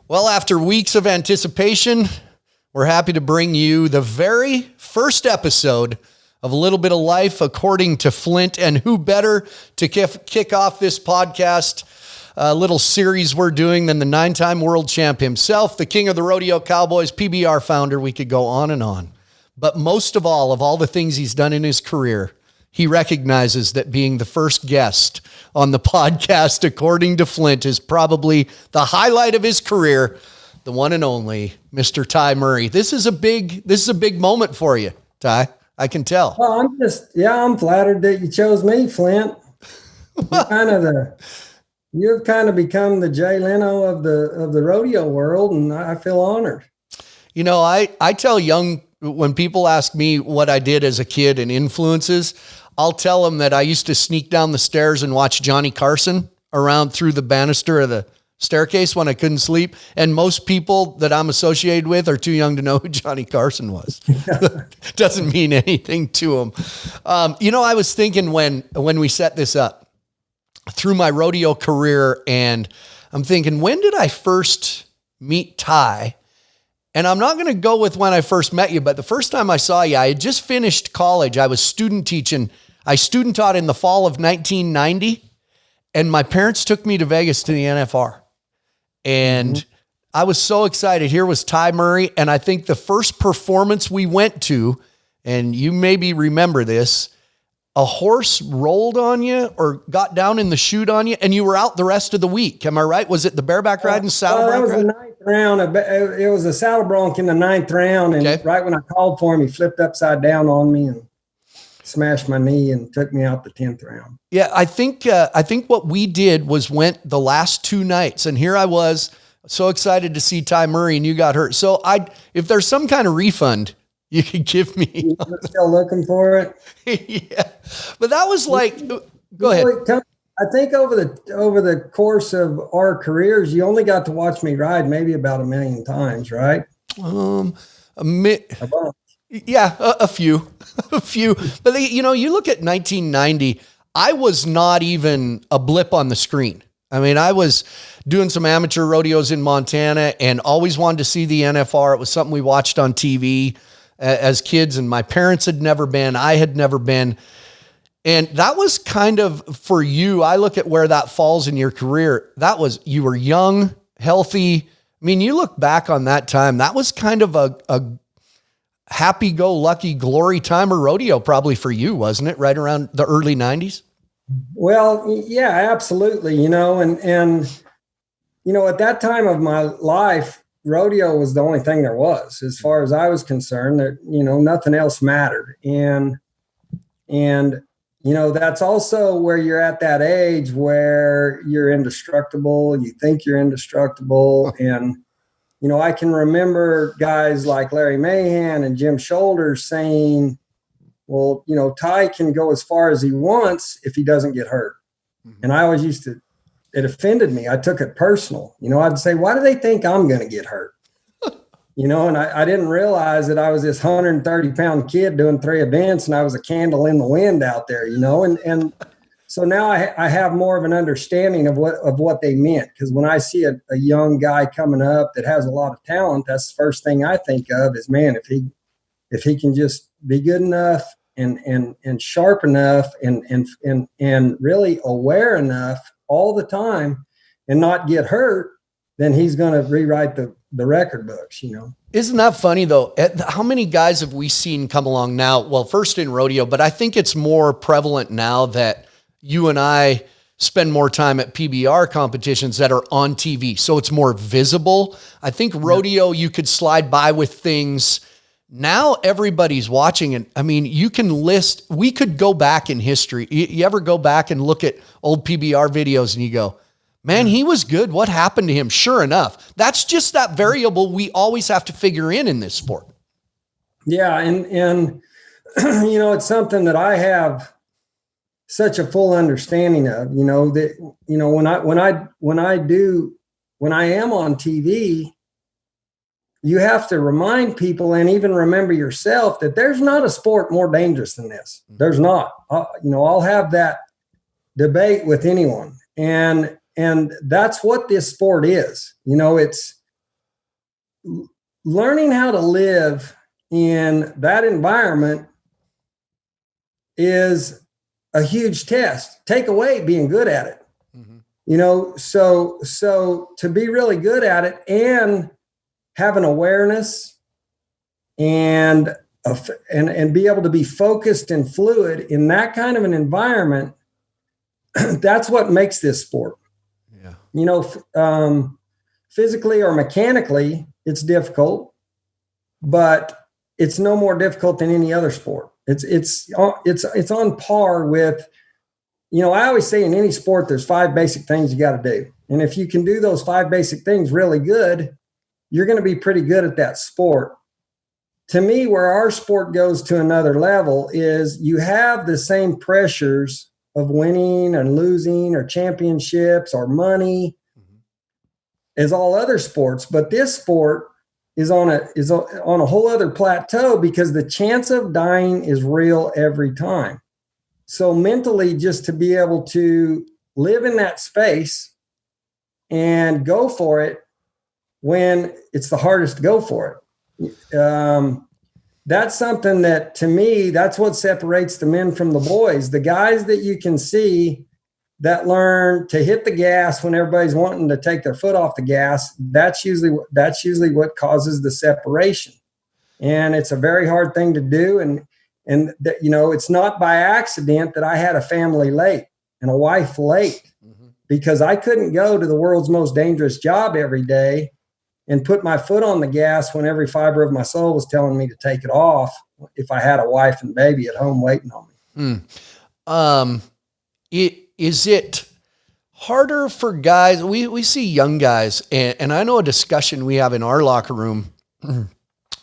Well, after weeks of anticipation, we're happy to bring you the very first episode of A Little Bit of Life According to Flint. And who better to kick off this podcast, little series we're doing than the 9-time world champ himself, the king of the rodeo cowboys, PBR founder. We could go on and on. But most of all the things he's done in his career, he recognizes that being the first guest on the podcast, According to Flint, is probably the highlight of his career. The one and only Mr. Ty Murray. This is a big moment for you, Ty. I can tell. Well, I'm flattered that you chose me, Flint. You've kind of become the Jay Leno of the rodeo world, and I feel honored. You know, I tell when people ask me what I did as a kid and influences, I'll tell them that I used to sneak down the stairs and watch Johnny Carson around through the banister of the staircase when I couldn't sleep. And most people that I'm associated with are too young to know who Johnny Carson was. Doesn't mean anything to them. I was thinking when we set this up through my rodeo career, and I'm thinking, when did I first meet Ty? And I'm not going to go with when I first met you, but the first time I saw you, I had just finished college. I was student teaching. I student taught in the fall of 1990, and my parents took me to Vegas to the NFR. And I was so excited. Here was Ty Murray, and I think the first performance we went to, and you maybe remember this, a horse rolled on you or got down in the chute on you, and you were out the rest of the week. Am I right? Was it the bareback ride and saddle bronc ride? That was the ninth round. It was a saddle bronc in the ninth round, and right when I called for him, he flipped upside down on me and smashed my knee and took me out the 10th round. Yeah, I think what we did was went the last two nights, and here I was so excited to see Ty Murray, and you got hurt. So if there's some kind of refund you could give me. You're still looking for it? Yeah. But that was like, go ahead. I think over the course of our careers, you only got to watch me ride maybe about 1 million times, right? Yeah, a few. But you look at 1990, I was not even a blip on the screen. I mean, I was doing some amateur rodeos in Montana and always wanted to see the NFR. It was something we watched on TV as kids, and my parents had never been. I had never been. And that was kind of, for you, I look at where that falls in your career. You were young, healthy. I mean, you look back on that time, that was kind of a happy-go-lucky glory time of rodeo probably for you, wasn't it? Right around the early 90s? Well, yeah, absolutely. And at that time of my life, rodeo was the only thing there was, as far as I was concerned. That nothing else mattered, and that's also where you're at that age where you're indestructible. You think you're indestructible, and I can remember guys like Larry Mahan and Jim Shoulders saying, "Well, Ty can go as far as he wants if he doesn't get hurt." Mm-hmm. And I always it offended me. I took it personal. I'd say, why do they think I'm going to get hurt? And I didn't realize that I was this 130-pound kid doing 3 events, and I was a candle in the wind out there, and so now I have more of an understanding of what they meant. Because when I see a young guy coming up that has a lot of talent, that's the first thing I think of is, man, if he can just be good enough and sharp enough and really aware enough all the time and not get hurt, then he's going to rewrite the record books, Isn't that funny though? How many guys have we seen come along now? Well, first in rodeo, but I think it's more prevalent now that you and I spend more time at PBR competitions that are on TV. So it's more visible. I think rodeo, you could slide by with things. Now everybody's watching, and I mean, we could go back in history. You ever go back and look at old PBR videos and you go, man, he was good. What happened to him? Sure enough, that's just that variable we always have to figure in this sport. Yeah. And it's something that I have such a full understanding of, that, when I am on TV, you have to remind people and even remember yourself that there's not a sport more dangerous than this. There's not. I'll have that debate with anyone. And that's what this sport is. learning how to live in that environment is a huge test. Take away being good at it. So to be really good at it and have an awareness and be able to be focused and fluid in that kind of an environment, that's what makes this sport. Yeah. Physically or mechanically, it's difficult, but it's no more difficult than any other sport. It's on par with, I always say in any sport, there's 5 basic things you got to do. And if you can do those 5 basic things really good, you're going to be pretty good at that sport. To me, where our sport goes to another level is you have the same pressures of winning and losing or championships or money as all other sports. But this sport is on a whole other plateau because the chance of dying is real every time. So mentally, just to be able to live in that space and go for it when it's the hardest to go for it. That's something that, to me, that's what separates the men from the boys. The guys that you can see that learn to hit the gas when everybody's wanting to take their foot off the gas, that's usually what causes the separation. And it's a very hard thing to do. And it's not by accident that I had a family late and a wife late, because I couldn't go to the world's most dangerous job every day and put my foot on the gas when every fiber of my soul was telling me to take it off if I had a wife and baby at home waiting on me. Is it harder for guys? We see young guys, and I know a discussion we have in our locker room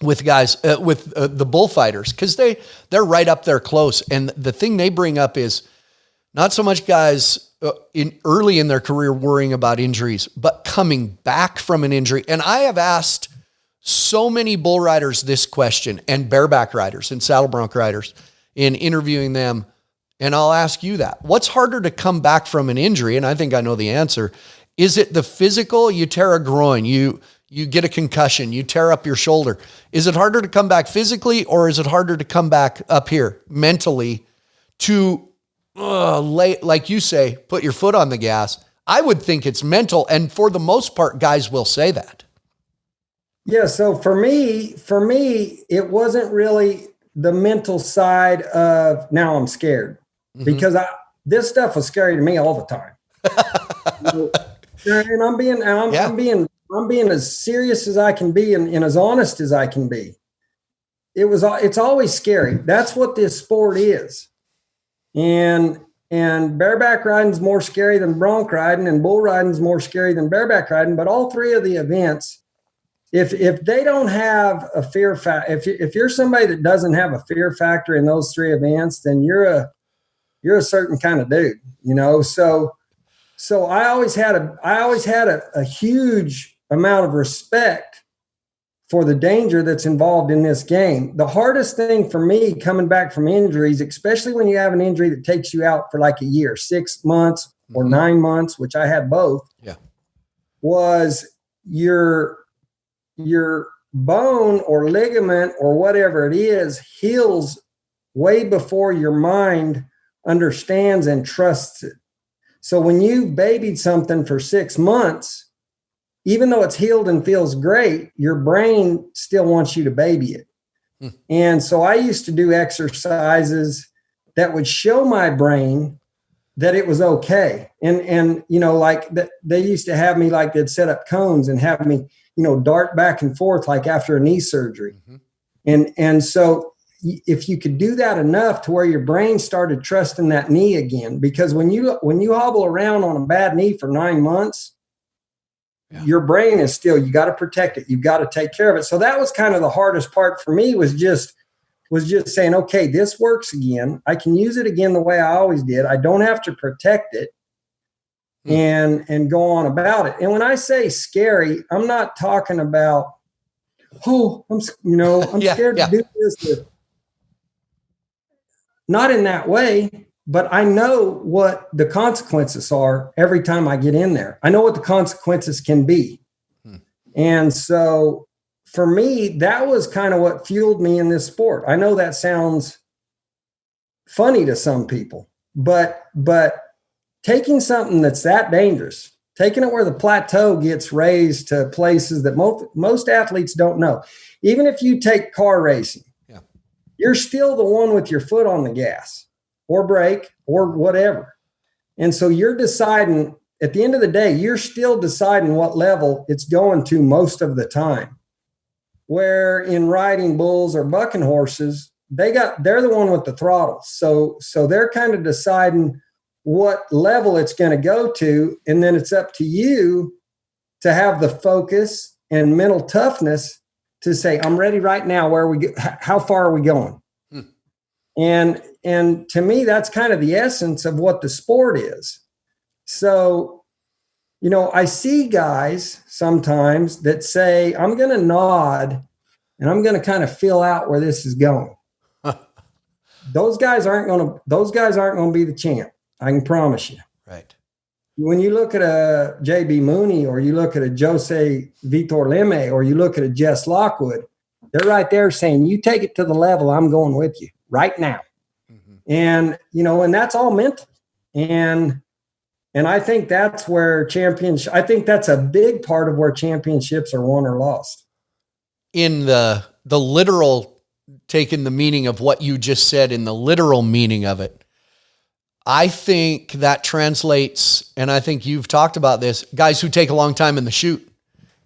with guys, with the bullfighters, because they're right up there close. And the thing they bring up is not so much guys early in their career worrying about injuries, but coming back from an injury. And I have asked so many bull riders this question, and bareback riders and saddle bronc riders, in interviewing them. And I'll ask you that. What's harder to come back from an injury? And I think I know the answer. Is it the physical? You tear a groin, you get a concussion, you tear up your shoulder. Is it harder to come back physically, or is it harder to come back up here mentally to like you say, put your foot on the gas? I would think it's mental. And for the most part, guys will say that. Yeah. So for me, it wasn't really the mental side of now I'm scared, because this stuff was scary to me all the time. And I'm being as serious as I can be and as honest as I can be. It's always scary. That's what this sport is. And bareback riding is more scary than bronc riding, and bull riding is more scary than bareback riding. But all 3 of the events, if they don't have a fear factor, if you're somebody that doesn't have a fear factor in those 3 events, then you're a certain kind of dude, So I always had a huge amount of respect for the danger that's involved in this game. The hardest thing for me coming back from injuries, especially when you have an injury that takes you out for like a year, 6 months or 9 months, which I had both, was your bone or ligament or whatever it is heals way before your mind understands and trusts it. So when you babied something for 6 months, even though it's healed and feels great, your brain still wants you to baby it. And so I used to do exercises that would show my brain that it was okay. And like they used to have me, like they'd set up cones and have me, dart back and forth like after a knee surgery. And so if you could do that enough to where your brain started trusting that knee again, because when you hobble around on a bad knee for 9 months, your brain is still, you got to protect it. You've got to take care of it. So that was kind of the hardest part for me, was just saying, okay, this works again. I can use it again the way I always did. I don't have to protect it and go on about it. And when I say scary, I'm not talking about, I'm scared to do this. Not in that way, but I know what the consequences are every time I get in there. I know what the consequences can be. And so for me, that was kind of what fueled me in this sport. I know that sounds funny to some people, but taking something that's that dangerous, taking it where the plateau gets raised to places that most athletes don't know. Even if you take car racing, you're still the one with your foot on the gas or brake or whatever. And so you're deciding, at the end of the day, you're still deciding what level it's going to most of the time. Where in riding bulls or bucking horses, they're the one with the throttle. So they're kind of deciding what level it's going to go to. And then it's up to you to have the focus and mental toughness to say, I'm ready right now. How far are we going? And to me, that's kind of the essence of what the sport is. So, I see guys sometimes that say, I'm going to nod and I'm going to kind of feel out where this is going. Those guys aren't going to be the champ. I can promise you. Right. When you look at a JB Mooney, or you look at a Jose Vitor Leme, or you look at a Jess Lockwood, they're right there saying, you take it to the level, I'm going with you right now. Mm-hmm. And, and that's all mental. And I think that's where I think that's a big part of where championships are won or lost. In the literal, taking the meaning of what you just said in the literal meaning of it, I think that translates, and I think you've talked about this, guys who take a long time in the chute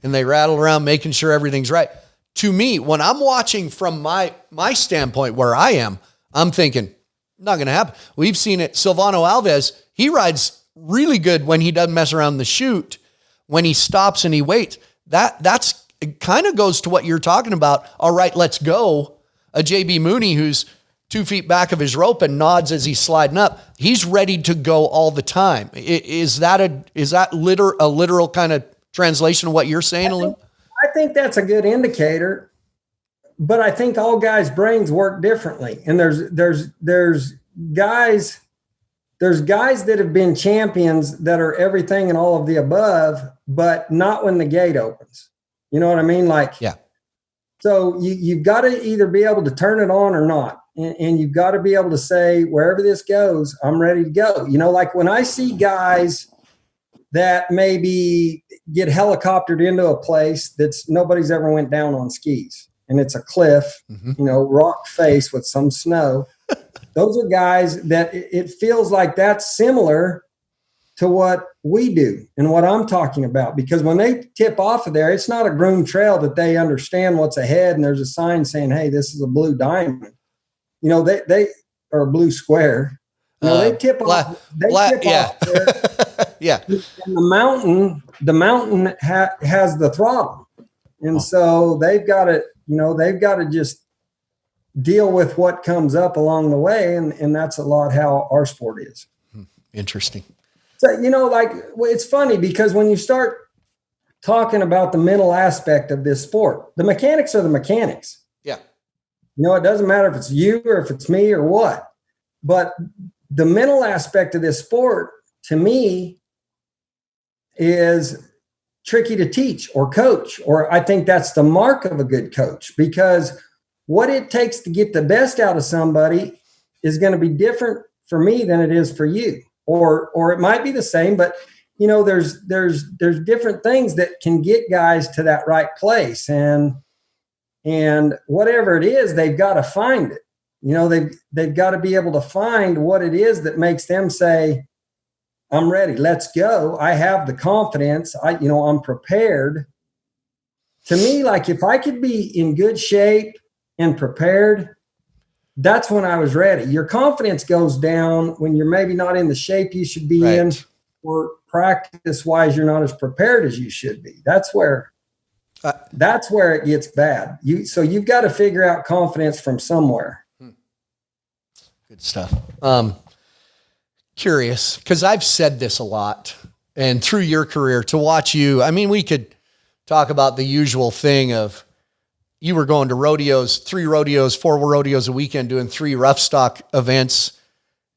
and they rattle around making sure everything's right. To me, when I'm watching from my standpoint where I am, I'm thinking, not going to happen. We've seen it. Silvano Alves, he rides really good when he doesn't mess around the chute. When he stops and he waits, that's it kind of goes to what you're talking about. All right, let's go. A JB Mooney who's 2 feet back of his rope and nods as he's sliding up. He's ready to go all the time. Is that a literal kind of translation of what you're saying, Lou? I think that's a good indicator, but I think all guys' brains work differently. And there's guys that have been champions that are everything and all of the above, but not when the gate opens. You know what I mean? Yeah. So you've got to either be able to turn it on or not. And you've got to be able to say, wherever this goes, I'm ready to go. Like when I see guys that maybe get helicoptered into a place that's nobody's ever went down on skis, and it's a cliff, rock face with some snow. Those are guys that it feels like that's similar to what we do and what I'm talking about. Because when they tip off of there, it's not a groomed trail that they understand what's ahead and there's a sign saying, hey, this is a blue diamond. They or a blue square. They tip off. Off there. Yeah. And the mountain has the throttle. And so they've got to just deal with what comes up along the way. And that's a lot how our sport is. Interesting. So, it's funny because when you start talking about the mental aspect of this sport, the mechanics are the mechanics. Yeah. It doesn't matter if it's you or if it's me or what, but the mental aspect of this sport to me is tricky to teach or coach, or I think that's the mark of a good coach, because what it takes to get the best out of somebody is going to be different for me than it is for you, or it might be the same, but there's different things that can get guys to that right place, and whatever it is, they've got to find it. They've got to be able to find what it is that makes them say, I'm ready, let's go. I have the confidence. I'm prepared. To me, if I could be in good shape and prepared, that's when I was ready. Your confidence goes down when you're maybe not in the shape you should be in, or practice wise, you're not as prepared as you should be. That's where it gets bad. So you've got to figure out confidence from somewhere. Good stuff. Curious, because I've said this a lot, and through your career, to watch you, we could talk about the usual thing of you were going to rodeos, 3 rodeos, 4 rodeos a weekend, doing 3 rough stock events.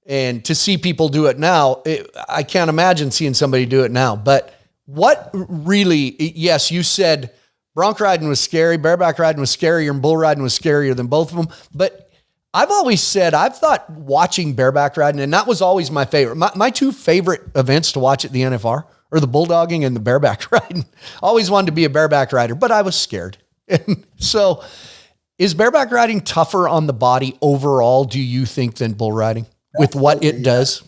And to see people do it now, I can't imagine seeing somebody do it now. But what really, yes, you said bronc riding was scary. Bareback riding was scarier, and bull riding was scarier than both of them. But I've always said, I've thought watching bareback riding, and that was always my favorite. My two favorite events to watch at the NFR are the bulldogging and the bareback riding. Always wanted to be a bareback rider, but I was scared. And so is bareback riding tougher on the body overall, do you think, than bull riding with what it does?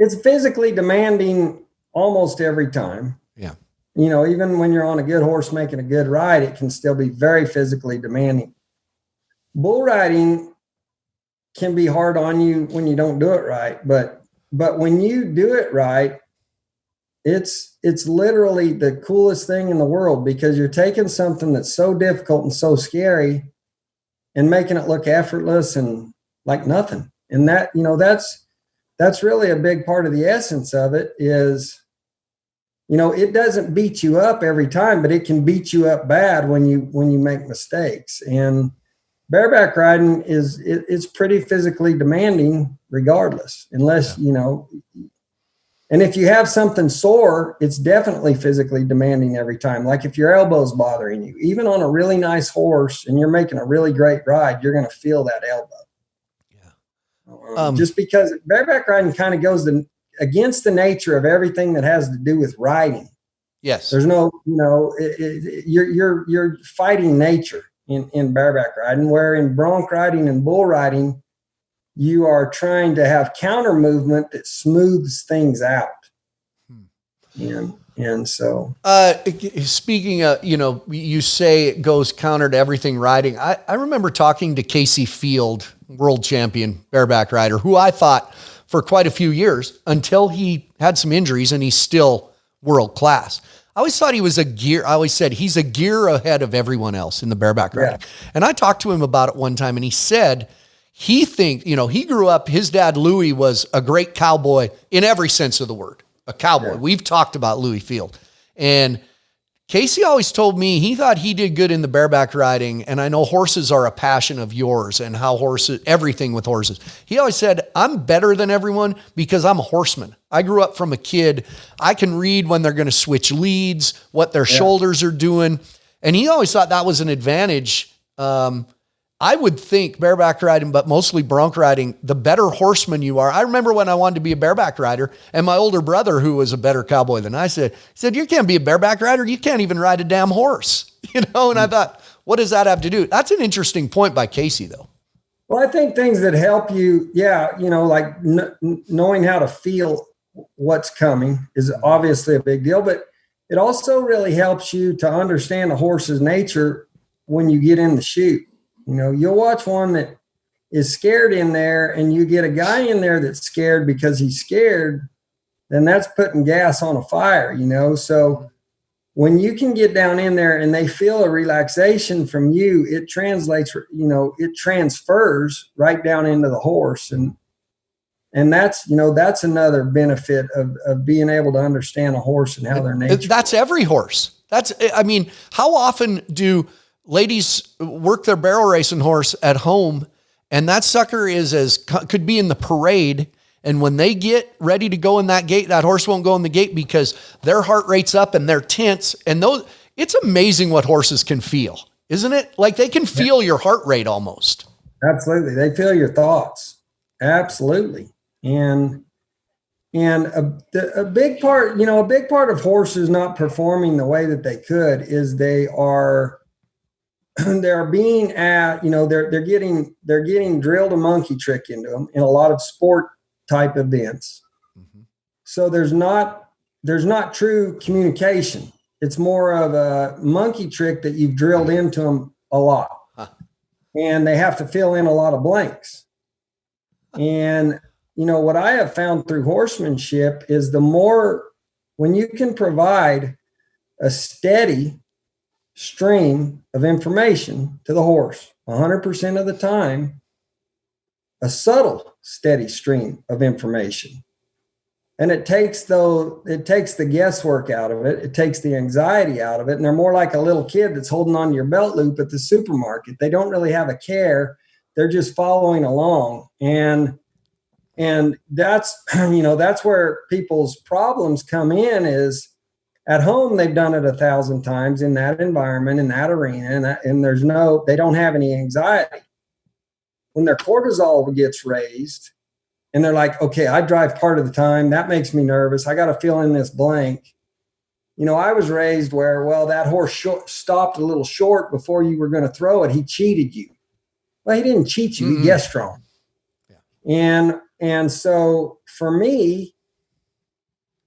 It's physically demanding almost every time. Yeah. Even when you're on a good horse making a good ride, it can still be very physically demanding. Bull riding can be hard on you when you don't do it right. But when you do it right, it's literally the coolest thing in the world, because you're taking something that's so difficult and so scary and making it look effortless and like nothing. And that, that's really a big part of the essence of it is, it doesn't beat you up every time, but it can beat you up bad when you make mistakes. And bareback riding it's pretty physically demanding regardless, unless, and if you have something sore, it's definitely physically demanding every time. Like if your elbow's bothering you, even on a really nice horse and you're making a really great ride, you're going to feel that elbow. Just because bareback riding kind of goes against the nature of everything that has to do with riding. Yes. There's no, you're fighting nature in bareback riding, where in bronc riding and bull riding, you are trying to have counter movement that smooths things out. And so, speaking of, you say it goes counter to everything riding. I remember talking to Casey Field, world champion bareback rider, who I thought for quite a few years until he had some injuries, and he's still world class. I always thought he was I always said he's a gear ahead of everyone else in the bareback riding. And I talked to him about it one time, and he said, he thinks, he grew up, his dad, Louis, was a great cowboy in every sense of the word, a cowboy. Yeah. We've talked about Louis Field. And Casey always told me he thought he did good in the bareback riding. And I know horses are a passion of yours, and how everything with horses. He always said, I'm better than everyone because I'm a horseman. I grew up from a kid. I can read when they're going to switch leads, what their shoulders are doing. And he always thought that was an advantage. I would think bareback riding, but mostly bronc riding, the better horseman you are. I remember when I wanted to be a bareback rider, and my older brother, who was a better cowboy than I, said, you can't be a bareback rider. You can't even ride a damn horse, And I thought, what does that have to do? That's an interesting point by Casey, though. Well, I think things that help you, like knowing how to feel what's coming is obviously a big deal, but it also really helps you to understand a horse's nature when you get in the chute. You'll watch one that is scared in there, and you get a guy in there that's scared because he's scared, then that's putting gas on a fire, So when you can get down in there and they feel a relaxation from you, it translates, it transfers right down into the horse. And that's, that's another benefit of being able to understand a horse and how their nature. That's every horse. How often do ladies work their barrel racing horse at home, and that sucker could be in the parade, and when they get ready to go in that gate, that horse won't go in the gate because their heart rate's up and they're tense. And it's amazing what horses can feel, isn't it? Like they can feel your heart rate almost. Absolutely. They feel your thoughts. Absolutely. And a big part of horses not performing the way that they could is they're getting drilled a monkey trick into them in a lot of sport type events. Mm-hmm. So there's not true communication. It's more of a monkey trick that you've drilled into them a lot. Huh. And they have to fill in a lot of blanks. And what I have found through horsemanship is when you can provide a steady stream of information to the horse 100% of the time, a subtle, steady stream of information. And it takes the guesswork out of it. It takes the anxiety out of it. And they're more like a little kid that's holding on to your belt loop at the supermarket. They don't really have a care. They're just following along. And that's, that's where people's problems come in is At home, they've done it 1,000 times in that environment, in that arena, and they don't have any anxiety. When their cortisol gets raised and they're like, okay, I drive part of the time. That makes me nervous. I got to fill in this blank. I was raised where, well, that horse stopped a little short before you were going to throw it. He cheated you. Well, he didn't cheat you. He guessed wrong. Yeah. And so for me,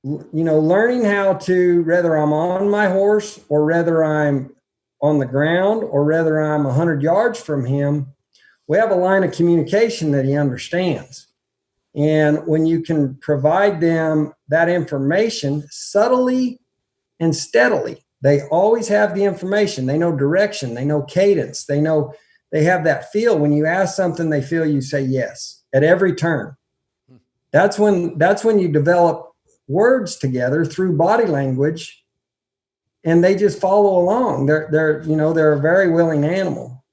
learning how to, whether I'm on my horse or whether I'm on the ground or whether I'm 100 yards from him, we have a line of communication that he understands. And when you can provide them that information subtly and steadily, they always have the information. They know direction. They know cadence. They have that feel. When you ask something, they feel you say yes at every turn. That's when you develop words together through body language, and they just follow along. They're a very willing animal.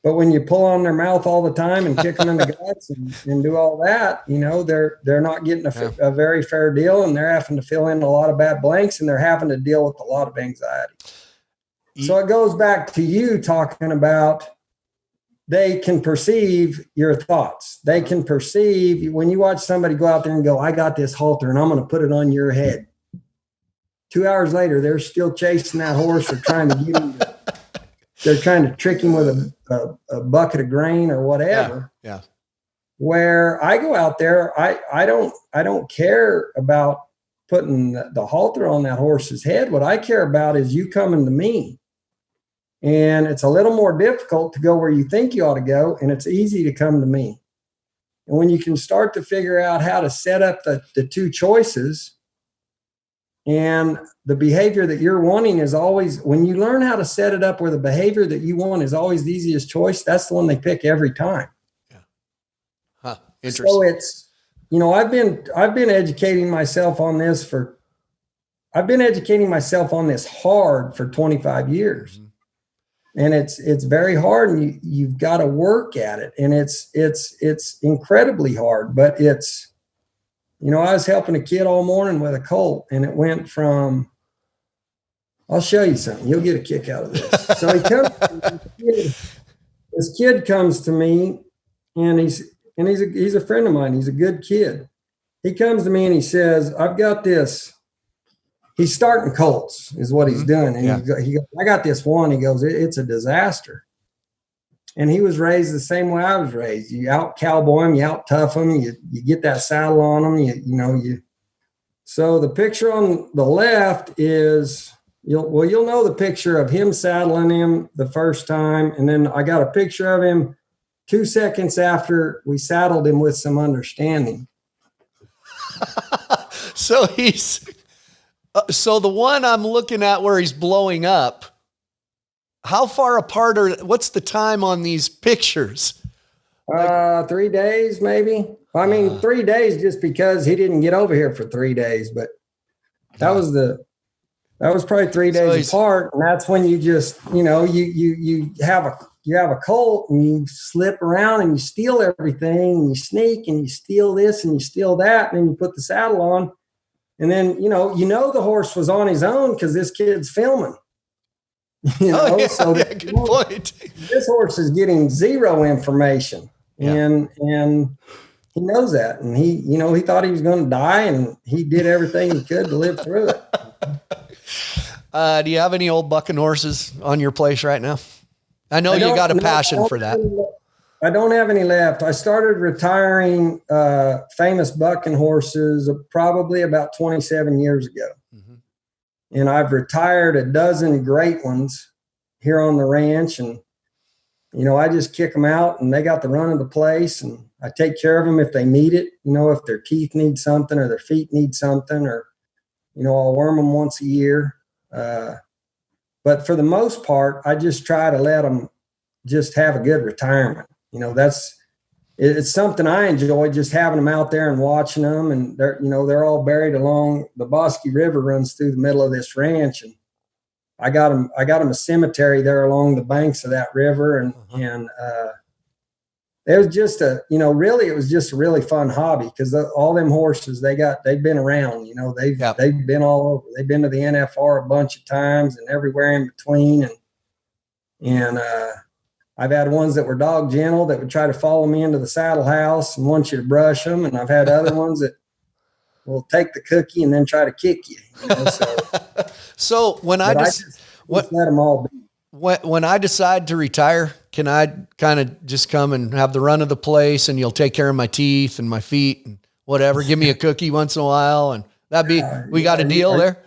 But when you pull on their mouth all the time and kick them in the guts and do all that, they're not getting a very fair deal, and they're having to fill in a lot of bad blanks, and they're having to deal with a lot of anxiety. So it goes back to you talking about they can perceive your thoughts. They can perceive when you watch somebody go out there and go, I got this halter and I'm going to put it on your head. 2 hours later, they're still chasing that horse or trying to get him. They're trying to trick him with a bucket of grain or whatever. Yeah. Where I go out there, I don't care about putting the halter on that horse's head. What I care about is you coming to me. And it's a little more difficult to go where you think you ought to go, and it's easy to come to me. And when you can start to figure out how to set up the two choices, and the behavior that you're wanting is always, when you learn how to set it up where the behavior that you want is always the easiest choice, that's the one they pick every time. Yeah. Huh. Interesting. So it's, I've been educating myself on this hard for 25 years. Mm-hmm. And it's very hard, and you've got to work at it, and it's incredibly hard. But it's, I was helping a kid all morning with a colt, and it went from, I'll show you something. You'll get a kick out of this. So this kid comes to me, and he's a friend of mine. He's a good kid. He comes to me and he says, I've got this. He's starting colts is what he's doing. And he goes, I got this one. He goes, it's a disaster. And he was raised the same way I was raised. You out cowboy him, you out tough him, you get that saddle on him, So the picture on the left is, you'll know the picture of him saddling him the first time. And then I got a picture of him 2 seconds after we saddled him with some understanding. So so the one I'm looking at where he's blowing up, how far apart what's the time on these pictures? 3 days, maybe. 3 days just because he didn't get over here for 3 days, but that was probably 3 days apart. And that's when you just, you have a colt and you slip around and you steal everything and you sneak and you steal this and you steal that. And then you put the saddle on. And then, the horse was on his own because this kid's filming. Good point. This horse is getting zero information, and he knows that. And he thought he was going to die, and he did everything he could to live through it. Do you have any old bucking horses on your place right now? I know you got a passion for that. I don't have any left. I started retiring famous bucking horses probably about 27 years ago. Mm-hmm. And I've retired a dozen great ones here on the ranch. And, I just kick them out and they got the run of the place. And I take care of them if they need it. If their teeth need something or their feet need something, or, I'll worm them once a year. But for the most part, I just try to let them just have a good retirement. It's something I enjoy, just having them out there and watching them. And they're all buried along the Bosque River runs through the middle of this ranch. And I got them a cemetery there along the banks of that river. And it was just really, it was just a really fun hobby because all them horses, they've been around, they've been all over. They've been to the NFR a bunch of times and everywhere in between. And I've had ones that were dog gentle that would try to follow me into the saddle house and want you to brush them. And I've had other ones that will take the cookie and then try to kick you. So when I just let them all be. When I decide to retire, can I kind of just come and have the run of the place and you'll take care of my teeth and my feet and whatever, give me a cookie once in a while. And we got a deal there.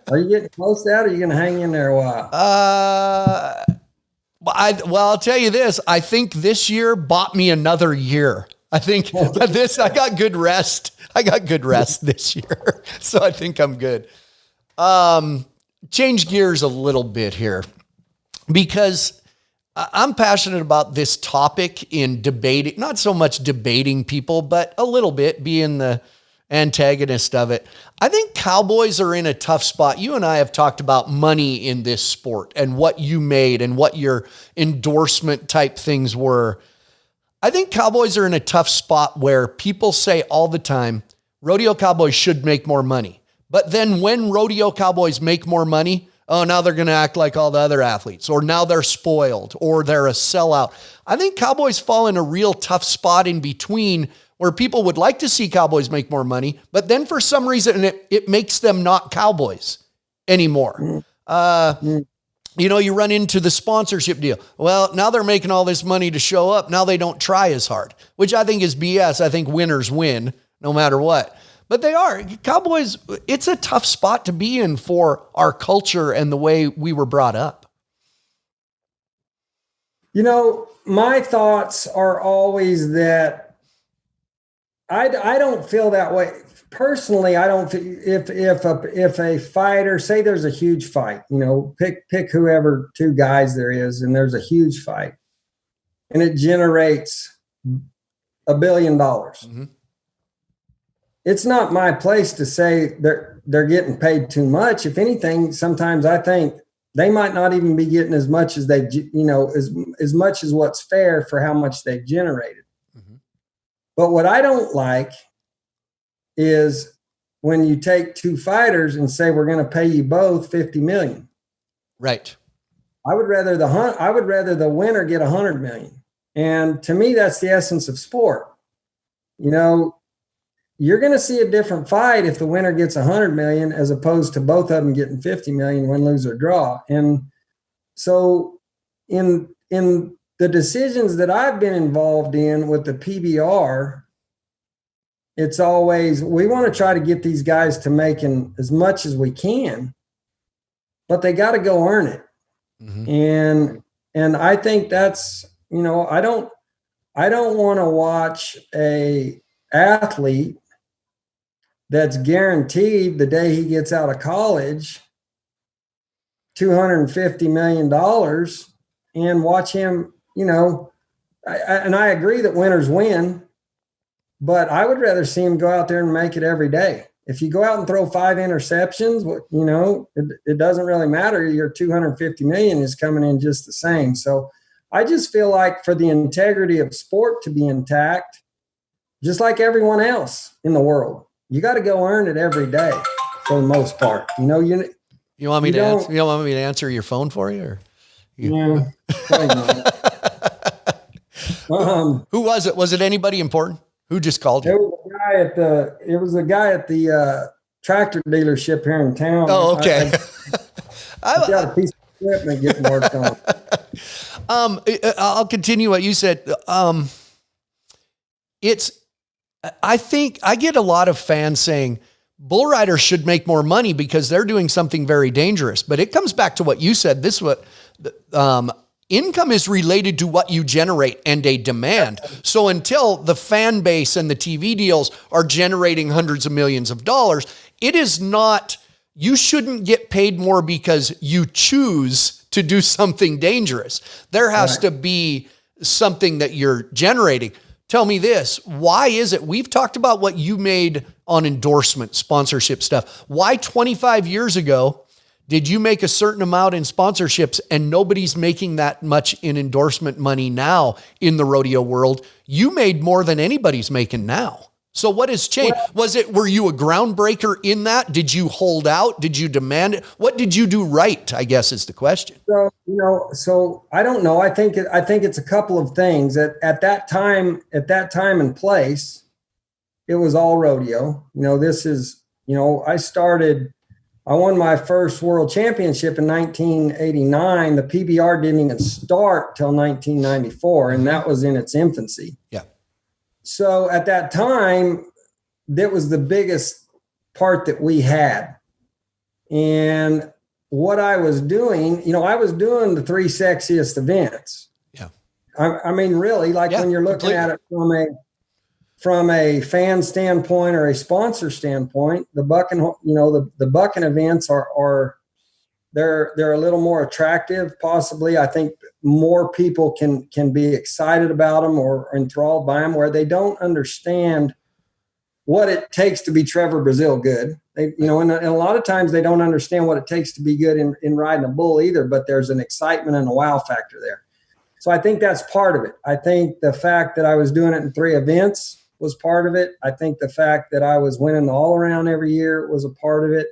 Are you getting close to that, or are you going to hang in there a while? I'll tell you this. I think this year bought me another year. I think I got good rest. I got good rest this year. So I think I'm good. Change gears a little bit here because I'm passionate about this topic in debating, not so much debating people, but a little bit being the antagonist of it. I think cowboys are in a tough spot. You and I have talked about money in this sport and what you made and what your endorsement type things were. I think cowboys are in a tough spot where people say all the time, rodeo cowboys should make more money. But then when rodeo cowboys make more money, oh, now they're going to act like all the other athletes, or now they're spoiled, or they're a sellout. I think cowboys fall in a real tough spot in between where people would like to see cowboys make more money, but then for some reason it makes them not cowboys anymore. You run into the sponsorship deal. Well, now they're making all this money to show up. Now they don't try as hard, which I think is BS. I think winners win no matter what. But they are. Cowboys, it's a tough spot to be in for our culture and the way we were brought up. My thoughts are always that I don't feel that way. Personally, I don't feel if a fighter, say there's a huge fight, pick whoever two guys there is, and there's a huge fight, and it generates $1 billion. Mm-hmm. It's not my place to say they're getting paid too much. If anything, sometimes I think they might not even be getting as much as they, as much as what's fair for how much they've generated. Mm-hmm. But what I don't like is when you take two fighters and say, we're going to pay you both $50 million. Right. I would rather the winner get $100 million. And to me, that's the essence of sport. You're going to see a different fight if the winner gets $100 million as opposed to both of them getting $50 million, win, lose, or draw. And so in the decisions that I've been involved in with the PBR, it's always, we want to try to get these guys to making as much as we can, but they got to go earn it. Mm-hmm. And I think that's, I don't want to watch a athlete that's guaranteed the day he gets out of college $250 million and watch him, and I agree that winners win, but I would rather see him go out there and make it every day. If you go out and throw 5 interceptions, it doesn't really matter. Your $250 million is coming in just the same. So I just feel like for the integrity of sport to be intact, just like everyone else in the world, you got to go earn it every day for the most part. You want me to answer your phone for you? Or yeah. Who was it? Was it anybody important? Who just called you? It was a guy at the tractor dealership here in town. Oh, okay. I got a piece of equipment getting worked on. I'll continue what you said. I think I get a lot of fans saying bull riders should make more money because they're doing something very dangerous. But it comes back to what you said. Income is related to what you generate and a demand. So until the fan base and the TV deals are generating hundreds of millions of dollars, it is not, you shouldn't get paid more because you choose to do something dangerous. There has to be something that you're generating. Tell me this, why is it, we've talked about what you made on endorsement, sponsorship stuff. Why 25 years ago did you make a certain amount in sponsorships, and nobody's making that much in endorsement money now in the rodeo world? You made more than anybody's making now. So what has changed? Were you a groundbreaker in that? Did you hold out? Did you demand it? What did you do right, I guess, is the question. So I don't know. I think it's a couple of things. At that time and place, it was all rodeo. I won my first world championship in 1989. The PBR didn't even start till 1994, and that was in its infancy. Yeah. So at that time, that was the biggest part that we had. And what I was doing, I was doing the 3 sexiest events. Yeah. I mean, really, when you're looking at it from a fan standpoint or a sponsor standpoint, the bucking, the bucking events are they're a little more attractive. Possibly, I think more people can be excited about them or enthralled by them, where they don't understand what it takes to be Trevor Brazil good. And a lot of times they don't understand what it takes to be good in riding a bull either, but there's an excitement and a wow factor there. So I think that's part of it. I think the fact that I was doing it in 3 events was part of it. I think the fact that I was winning the all around every year was a part of it.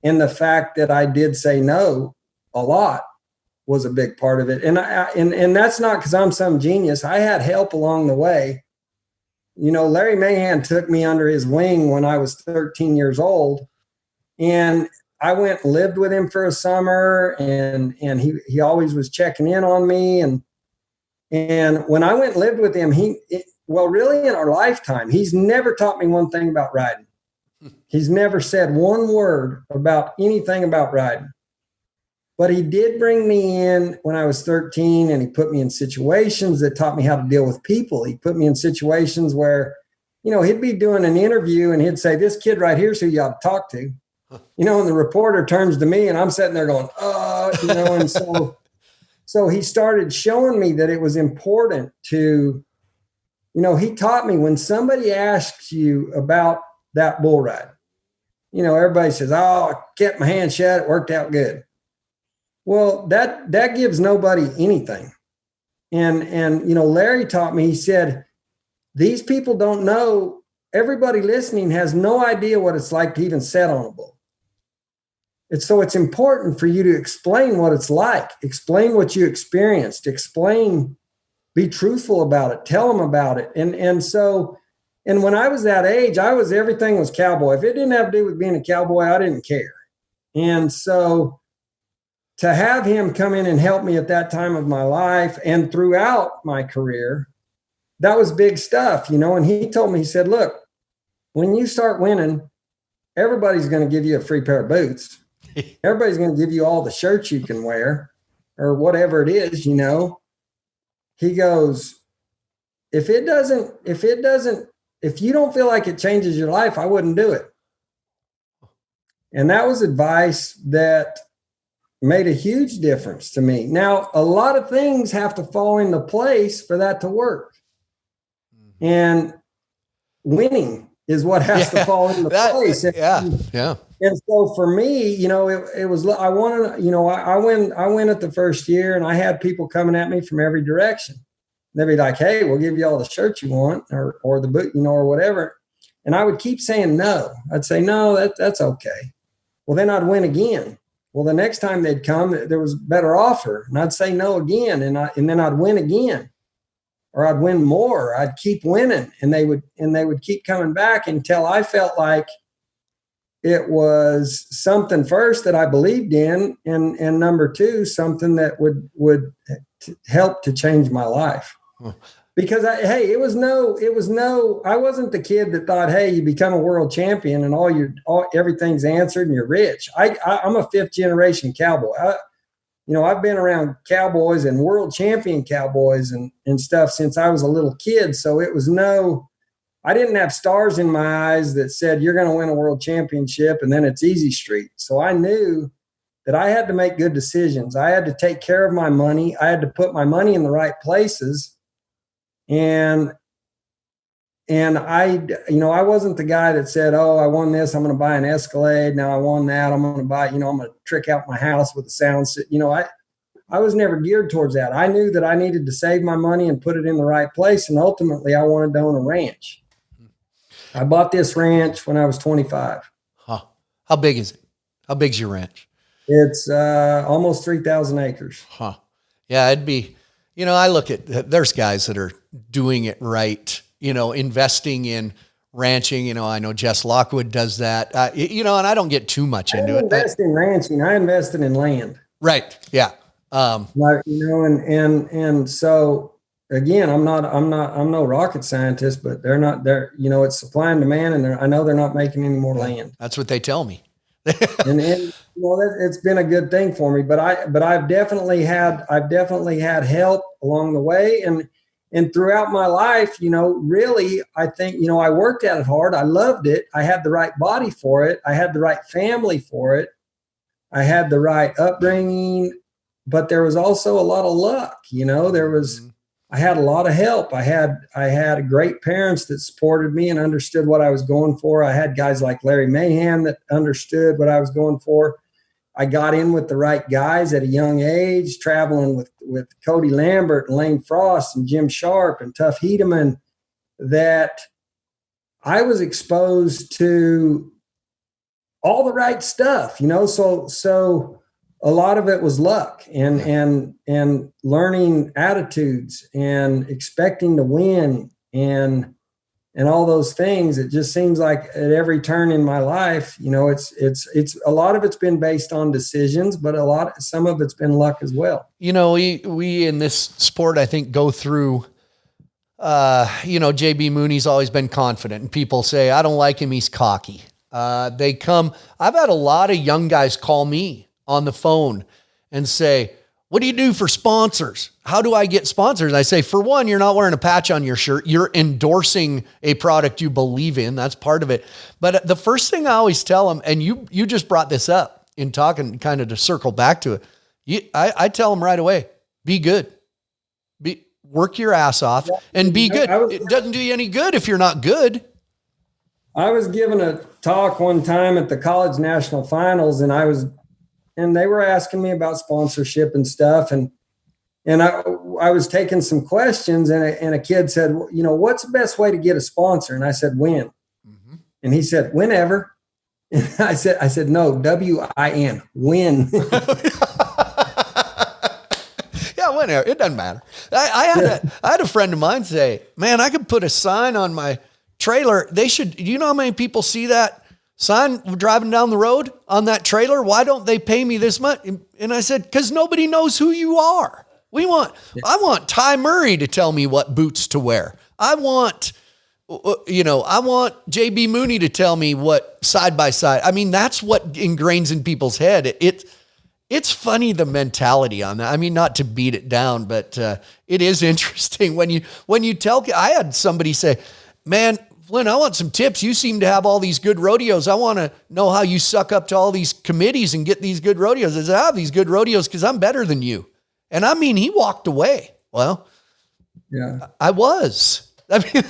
And the fact that I did say no a lot was a big part of it. And and that's not because I'm some genius. I had help along the way. Larry Mahan took me under his wing when I was 13 years old, and I went and lived with him for a summer, and he always was checking in on me. And when I went and lived with him, really in our lifetime, he's never taught me one thing about riding. He's never said one word about anything about riding. But he did bring me in when I was 13, and he put me in situations that taught me how to deal with people. He put me in situations where, he'd be doing an interview and he'd say, "This kid right here's who you ought to talk to." And the reporter turns to me and I'm sitting there going, and so he started showing me that it was important to, he taught me when somebody asks you about that bull ride, everybody says, "Oh, I kept my hand shut. It worked out good." Well, that gives nobody anything. And Larry taught me, he said, these people don't know, everybody listening has no idea what it's like to even set on a bull. So it's important for you to explain what it's like, explain what you experienced, be truthful about it, tell them about it. And when I was that age, everything was cowboy. If it didn't have to do with being a cowboy, I didn't care. And so to have him come in and help me at that time of my life and throughout my career, that was big stuff, and he told me, he said, "Look, when you start winning, everybody's going to give you a free pair of boots. Everybody's going to give you all the shirts you can wear or whatever it is, He goes, if you don't feel like it changes your life, I wouldn't do it." And that was advice that made a huge difference to me. Now, a lot of things have to fall into place for that to work. And winning is what has to fall into place. Yeah. And so for me, it was, I wanted, I went at the first year and I had people coming at me from every direction. They'd be like, "Hey, we'll give you all the shirts you want or the boot, or whatever." And I would keep saying no. I'd say, "No, that's okay." Well, then I'd win again. Well, the next time they'd come, there was a better offer, and I'd say no again, and then I'd win again, or I'd win more. I'd keep winning, and they would keep coming back until I felt like it was something first that I believed in, and number two, something that would help to change my life. Because I wasn't the kid that thought, "Hey, you become a world champion and everything's answered and you're rich." I'm a 5th generation cowboy. I've been around cowboys and world champion cowboys and stuff since I was a little kid. So I didn't have stars in my eyes that said you're going to win a world championship and then it's easy street. So I knew that I had to make good decisions. I had to take care of my money. I had to put my money in the right places. And and I wasn't the guy that said, oh, I won this, I'm going to buy an Escalade. Now I won that, I'm going to buy, I'm going to trick out my house with a sound. I was never geared towards that. I knew that I needed to save my money and put it in the right place. And ultimately I wanted to own a ranch. I bought this ranch when I was 25. Huh. How big is it? How big's your ranch? It's almost 3,000 acres. Huh. Yeah, it'd be, I look at, there's guys that are doing it right, investing in ranching. I know Jess Lockwood does that, and I don't get too much into it. I invest in ranching. I invested in land. Right. Yeah. And so again, I'm no rocket scientist, but it's supply and demand, and I know they're not making any more land. That's what they tell me. and it's been a good thing for me, but I've definitely had help along the way. And throughout my life, really, I think, I worked at it hard. I loved it. I had the right body for it. I had the right family for it. I had the right upbringing, but there was also a lot of luck. I had a lot of help. I had great parents that supported me and understood what I was going for. I had guys like Larry Mahan that understood what I was going for. I got in with the right guys at a young age, traveling with Cody Lambert and Lane Frost and Jim Sharp and Tuff Hedeman, that I was exposed to all the right stuff, so a lot of it was luck and learning attitudes and expecting to win and all those things. It just seems like at every turn in my life, it's a lot of it's been based on decisions, but some of it's been luck as well. We in this sport, I think, go through, JB Mooney's always been confident, and people say, I don't like him, he's cocky. I've had a lot of young guys call me on the phone and say, what do you do for sponsors? How do I get sponsors? I say, for one, you're not wearing a patch on your shirt. You're endorsing a product you believe in. That's part of it. But the first thing I always tell them, and you just brought this up in talking, kind of to circle back to it. I tell them right away, be good, work your ass off and be good. It doesn't do you any good if you're not good. I was giving a talk one time at the college national finals, and they were asking me about sponsorship and stuff. And I was taking some questions, and a kid said, what's the best way to get a sponsor? And I said, win. Mm-hmm. And he said, whenever. And I said, no, W-I-N, win. Yeah, whenever. It doesn't matter. I had a friend of mine say, man, I could put a sign on my trailer. Do you know how many people see that sign driving down the road on that trailer? Why don't they pay me this much? And I said, because nobody knows who you are. I want Ty Murray to tell me what boots to wear. I want JB Mooney to tell me what side by side. I mean, that's what ingrains in people's head. It's funny, the mentality on that. I mean, not to beat it down, but it is interesting when you tell. I had somebody say, man, Flynn, I want some tips. You seem to have all these good rodeos. I want to know how you suck up to all these committees and get these good rodeos. I said, I have these good rodeos because I'm better than you. And I mean, he walked away. Well, yeah, I was. I mean,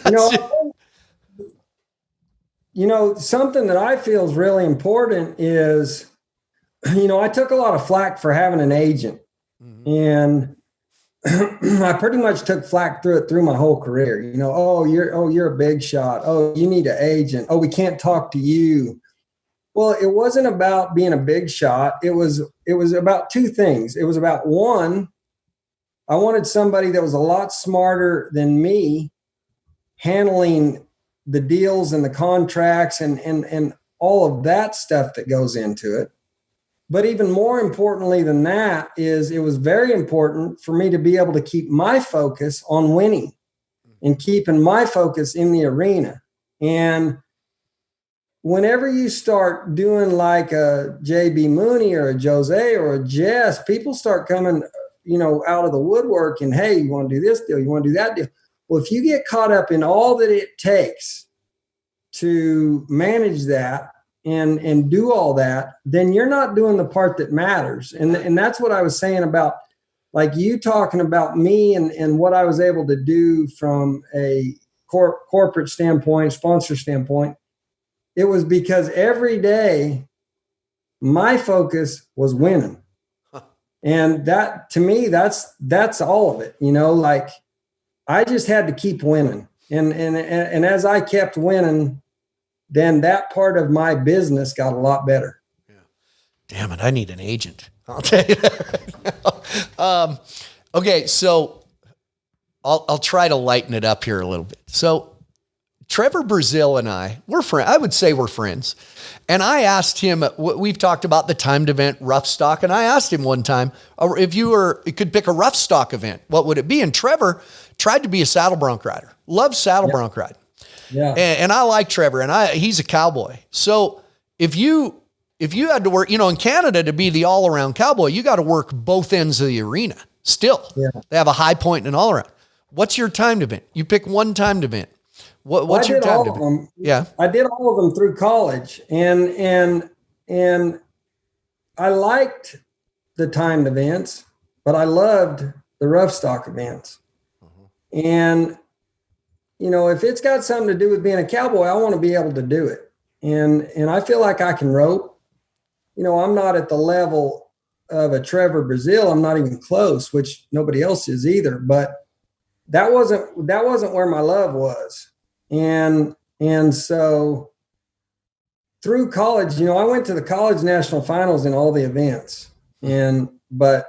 something that I feel is really important is, I took a lot of flack for having an agent. Mm-hmm. And I pretty much took flack through my whole career. You're a big shot. Oh, you need an agent. Oh, we can't talk to you. Well, it wasn't about being a big shot. It was about two things. It was about, one, I wanted somebody that was a lot smarter than me handling the deals and the contracts and all of that stuff that goes into it. But even more importantly than that is it was very important for me to be able to keep my focus on winning and keeping my focus in the arena. And whenever you start doing like a JB Mooney or a Jose or a Jess, people start coming, out of the woodwork and, hey, you want to do this deal? You want to do that deal? Well, if you get caught up in all that it takes to manage that, and do all that, then you're not doing the part that matters. And that's what I was saying about, like, you talking about me and what I was able to do from a corporate standpoint, sponsor standpoint, it was because every day my focus was winning. And that, to me, that's all of it. Like I just had to keep winning. And as I kept winning, then that part of my business got a lot better. Yeah. Damn it. I need an agent. I'll tell you that right now. Okay. So I'll try to lighten it up here a little bit. So Trevor Brazil and we're friends. I would say we're friends. And I asked him, we've talked about the timed event rough stock. And I asked him one time, if you could pick a rough stock event, what would it be? And Trevor tried to be a saddle bronc rider, loves saddle bronc riding. Yeah. And I like Trevor, and he's a cowboy. So if you had to work, in Canada to be the all around cowboy, you got to work both ends of the arena still. Yeah. They have a high point and an all around. What's your timed event? You pick one timed event. What's your timed event? Yeah. I did all of them through college, and I liked the timed events, but I loved the rough stock events. And, if it's got something to do with being a cowboy, I want to be able to do it. And I feel like I can rope. I'm not at the level of a Trevor Brazil. I'm not even close, which nobody else is either. But that wasn't where my love was. And so through college, I went to the college national finals in all the events. But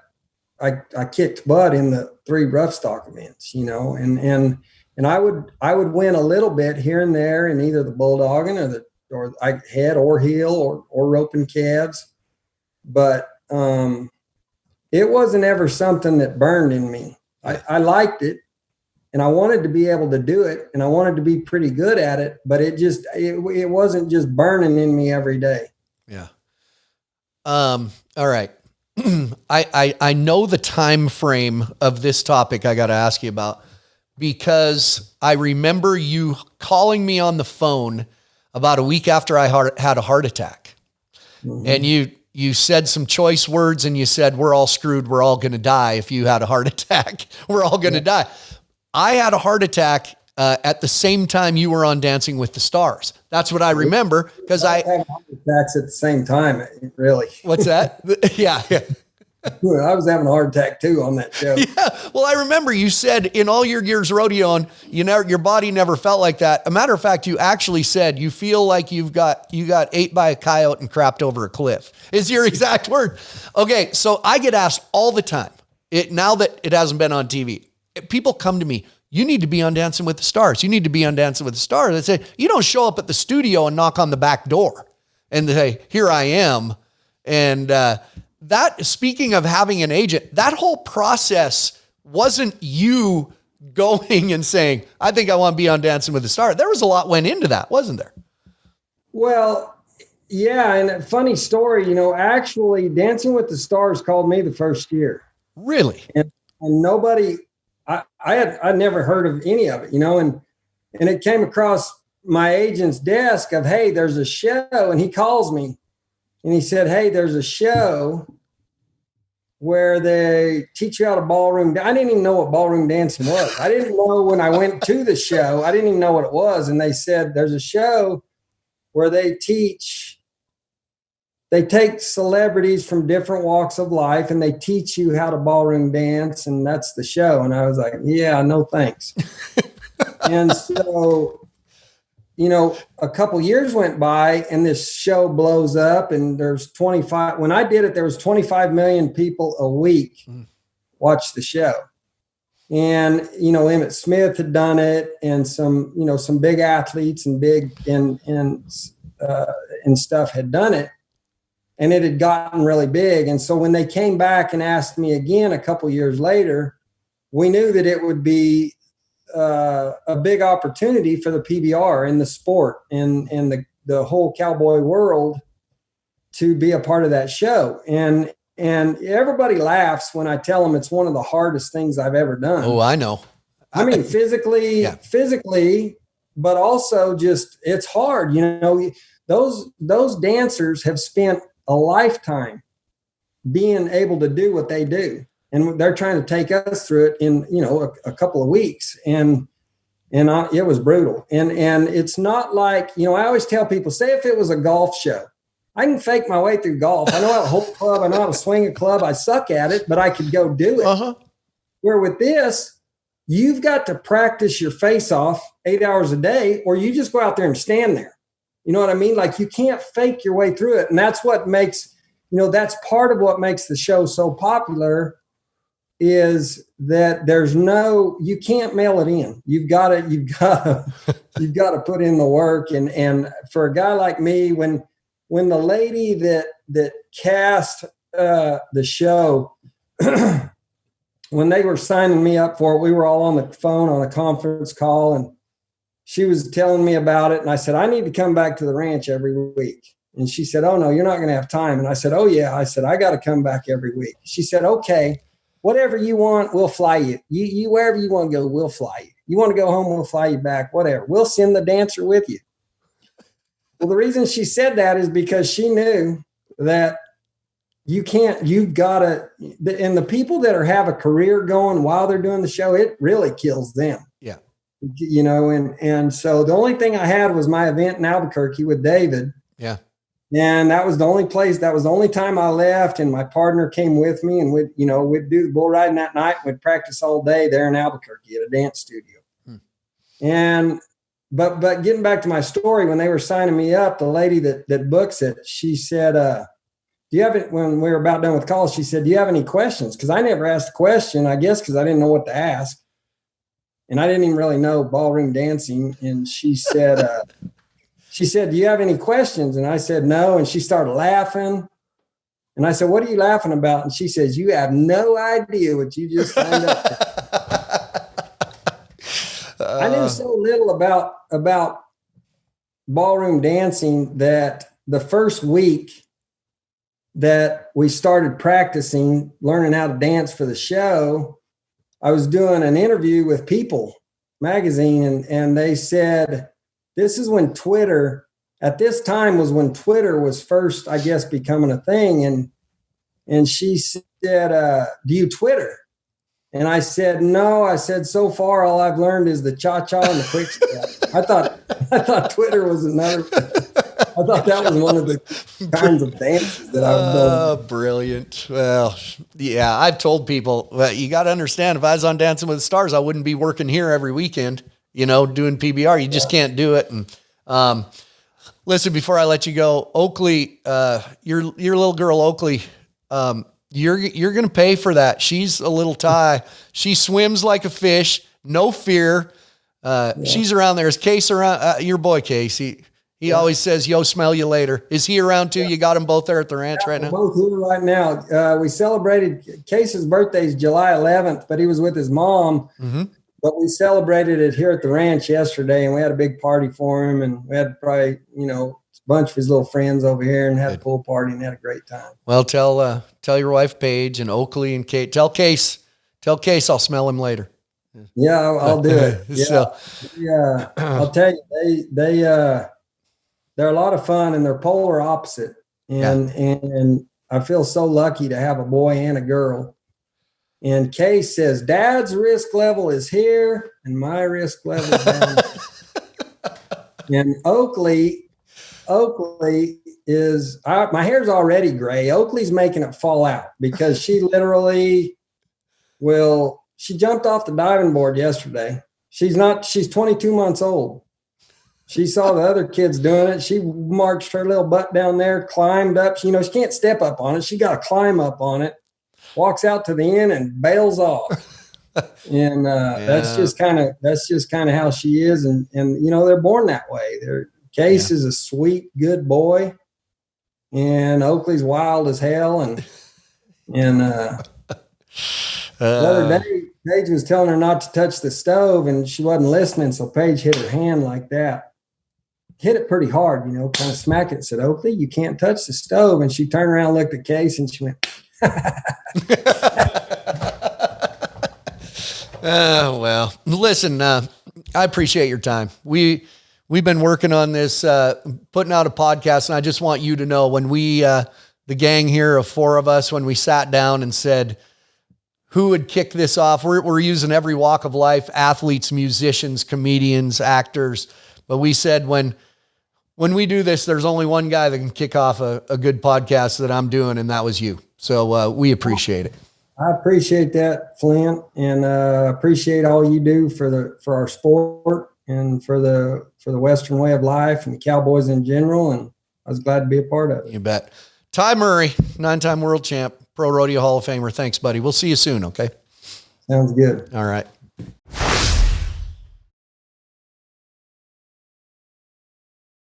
I kicked butt in the 3 rough stock events, and I would win a little bit here and there in either the bulldogging or I head or heel or roping calves, but it wasn't ever something that burned in me. I liked it, and I wanted to be able to do it, and I wanted to be pretty good at it, but it wasn't just burning in me every day. Yeah. All right. I know the time frame of this topic I got to ask you about, because I remember you calling me on the phone about a week after I had a heart attack. Mm-hmm. And you said some choice words, and you said, we're all screwed. We're all going to die. If you had a heart attack, we're all going to die. I had a heart attack at the same time you were on Dancing with the Stars. That's what I remember, because I had heart attacks at the same time. Really. What's that? Yeah. I was having a heart attack too on that show. Yeah. Well, I remember you said in all your years rodeoing, your body never felt like that. A matter of fact, you actually said you feel like you got ate by a coyote and crapped over a cliff, is your exact word. Okay. So I get asked all the time, now that it hasn't been on TV, people come to me, you need to be on Dancing with the Stars. You need to be on Dancing with the Stars. They say, you don't show up at the studio and knock on the back door and say, here I am. And, that, speaking of having an agent, that whole process wasn't you going and saying, I think I want to be on Dancing with the Stars. There was a lot went into that, wasn't there? Well, yeah. And a funny story, actually Dancing with the Stars called me the first year. Really? And nobody, I'd never heard of any of it, and it came across my agent's desk of, hey, there's a show. And he calls me. And he said, hey, there's a show where they teach you how to ballroom. I didn't even know what ballroom dancing was. I didn't know when I went to the show. I didn't even know what it was. And they said, there's a show where they take celebrities from different walks of life and they teach you how to ballroom dance. And that's the show. And I was like, yeah, no thanks. And so, a couple years went by and this show blows up, and there's 25, when I did it, there was 25 million people a week watch the show. And, Emmett Smith had done it, and some big athletes and big and stuff had done it, and it had gotten really big. And so when they came back and asked me again a couple years later, we knew that it would be a big opportunity for the PBR and the sport and the whole cowboy world to be a part of that show. And everybody laughs when I tell them it's one of the hardest things I've ever done. Oh, I know. I mean, physically, but also just, it's hard. Those dancers have spent a lifetime being able to do what they do. And they're trying to take us through it in, a couple of weeks. And it was brutal. And it's not like, I always tell people, say if it was a golf show, I can fake my way through golf. I know how to hold a club. I know how to swing a club. I suck at it, but I could go do it. Uh-huh. Where with this, you've got to practice your face off 8 hours a day, or you just go out there and stand there. You know what I mean? Like, you can't fake your way through it. And that's what makes, that's part of what makes the show so popular, is that you can't mail it in. You've got to put in the work. And for a guy like me, when the lady that cast the show, when they were signing me up for it, we were all on the phone on a conference call, and she was telling me about it. And I said, I need to come back to the ranch every week. And she said, oh no, you're not going to have time. And I said, oh yeah. I said, I got to come back every week. She said, okay, whatever you want, we'll fly you. You wherever you want to go, we'll fly you. You want to go home, we'll fly you back, whatever. We'll send the dancer with you. Well, the reason she said that is because she knew that you've got to, and the people that have a career going while they're doing the show, it really kills them. Yeah. And so the only thing I had was my event in Albuquerque with David. Yeah. And that was the only time I left, and my partner came with me, and we'd do the bull riding that night. We'd practice all day there in Albuquerque at a dance studio. And, but getting back to my story, when they were signing me up, the lady that books it, she said, do you have it, when we were about done with calls, she said, do you have any questions? Cause I never asked a question, I guess, cause I didn't know what to ask. And I didn't even really know ballroom dancing. And she said, do you have any questions? And I said, no. And she started laughing. And I said, what are you laughing about? And she says, you have no idea what you just signed up for. I knew so little about ballroom dancing that the first week that we started practicing, learning how to dance for the show, I was doing an interview with People magazine, and they said, this is when Twitter, at this time was when Twitter was first, I guess, becoming a thing. And she said, do you Twitter? And I said, no. I said, so far, all I've learned is the cha-cha and the quick step. I thought Twitter was another, I thought that was one of the kinds of dances that I was doing. Oh, brilliant. Well, yeah, I've told people, you got to understand, if I was on Dancing with the Stars, I wouldn't be working here every weekend, doing PBR. You just can't do it. And listen, before I let you go, Oakley, your little girl, Oakley, you're going to pay for that. She's a little Thai. She swims like a fish, no fear. She's around there. Is Case around? Your boy Case, he always says, yo, smell you later. Is he around too? You got them both there at the ranch right now? Both here right now. We celebrated Case's birthday is July 11th, but he was with his mom. Mm-hmm. But we celebrated it here at the ranch yesterday, and we had a big party for him, and we had probably, a bunch of his little friends over here, and had a pool party and had a great time. Well, tell your wife Paige and Oakley and Kate. Tell Case I'll smell him later. Yeah, I'll do it. Yeah, I'll tell you, they're a lot of fun, and they're polar opposite. And I feel so lucky to have a boy and a girl. And Case says, Dad's risk level is here, and my risk level is down. And Oakley is, my hair's already gray. Oakley's making it fall out because she literally she jumped off the diving board yesterday. She's 22 months old. She saw the other kids doing it. She marched her little butt down there, climbed up. She can't step up on it. She got to climb up on it, walks out to the end and bails off. And that's just kind of how she is. And they're born that way. Case is a sweet, good boy, and Oakley's wild as hell. And the other day, Paige was telling her not to touch the stove, and she wasn't listening. So Paige hit her hand like that, hit it pretty hard, kind of smack it. Said, Oakley, you can't touch the stove. And she turned around, looked at Case, and she went. Well, listen, I appreciate your time. We've been working on this, putting out a podcast, and I just want you to know when we, the gang here of 4 of us, when we sat down and said, who would kick this off. We're using every walk of life, athletes, musicians, comedians, actors. But we said when we do this, there's only one guy that can kick off a good podcast that I'm doing, and that was you. So we appreciate it. I appreciate that, Flint, and appreciate all you do for our sport and for the Western way of life and the Cowboys in general. And I was glad to be a part of it. You bet. Ty Murray, 9-time world champ, Pro Rodeo Hall of Famer. Thanks, buddy. We'll see you soon. Okay. Sounds good. All right.